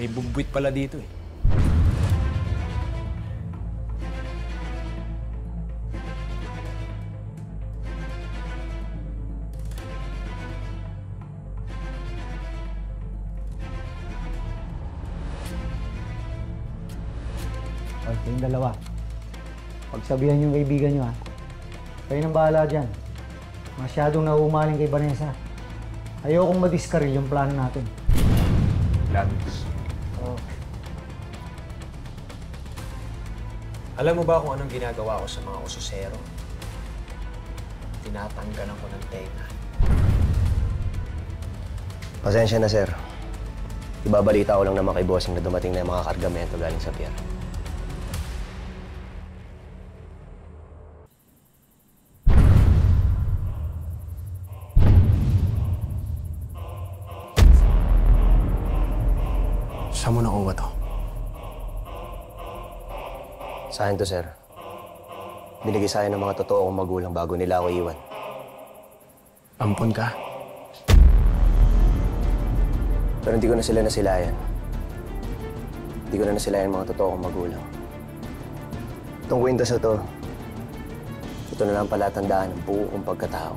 May bumbuit pala dito eh. Okay, kayong dalawa. Pagsabihan yung kaibigan nyo, ha? Kayo nang bahala dyan. Masyadong nauumaling kay Vanessa. Ayokong madiskaril yung plano natin. Gladys. Oh. Alam mo ba kung anong ginagawa ko sa mga usosero? Tinatanggalan ko ng tenga. Pasensya na, sir. Ibabalita ko lang naman kay bossing na dumating na yung mga kargamento galing sa pier. Saan mo nakuha to? Sa akin to, sir. Binigay sa akin ng mga totoo kong magulang bago nila ako iwan. Ampon ka? Pero hindi ko na sila nasilayan. Hindi ko na nasilayan mga totoo kong magulang. Itong kwento sa to, ito na lang palatandaan ng buo kong pagkatao.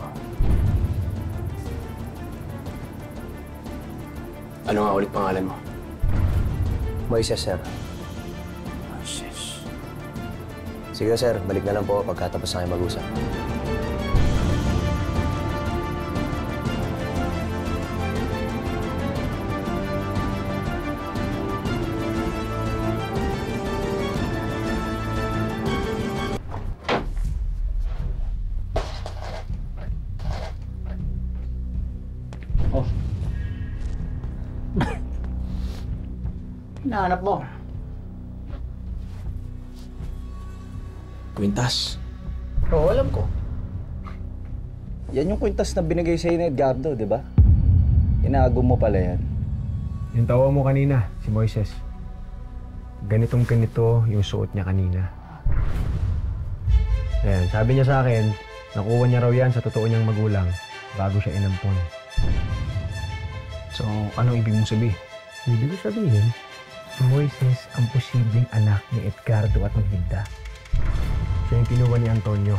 Ano nga ulit pangalan mo? Moises, sir. Moises. Sige, sir. Balik na lang po pagkatapos na kayo mag-usap. Oh. Hinahanap mo. Quintas. Oo, alam ko. Yan yung kwintas na binigay sa'yo ni Edgardo, di ba? Inago mo pala yan. Yung tawa mo kanina, si Moises. Ganitong-ganito yung suot niya kanina. Ayan, sabi niya sa akin, nakuha niya raw yan sa totoo niyang magulang bago siya inampon. So, anong ibig mong sabihin? Ibig ko sabihin, si Moises ang posibleng anak ni Edgardo at Maglinda. Siya yung kinuha ni Antonio.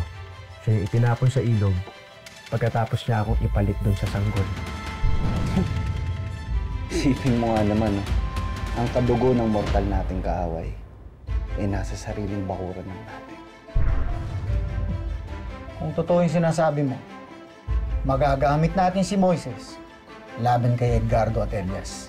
Siya yung itinapon sa ilog pagkatapos niya akong ipalit doon sa sanggol. Isipin mo nga naman, ang kadugo ng mortal nating kaaway ay nasa sariling bakuran ng natin. Kung totoo yung sinasabi mo, magagamit natin si Moises laban kay Edgardo at Elias.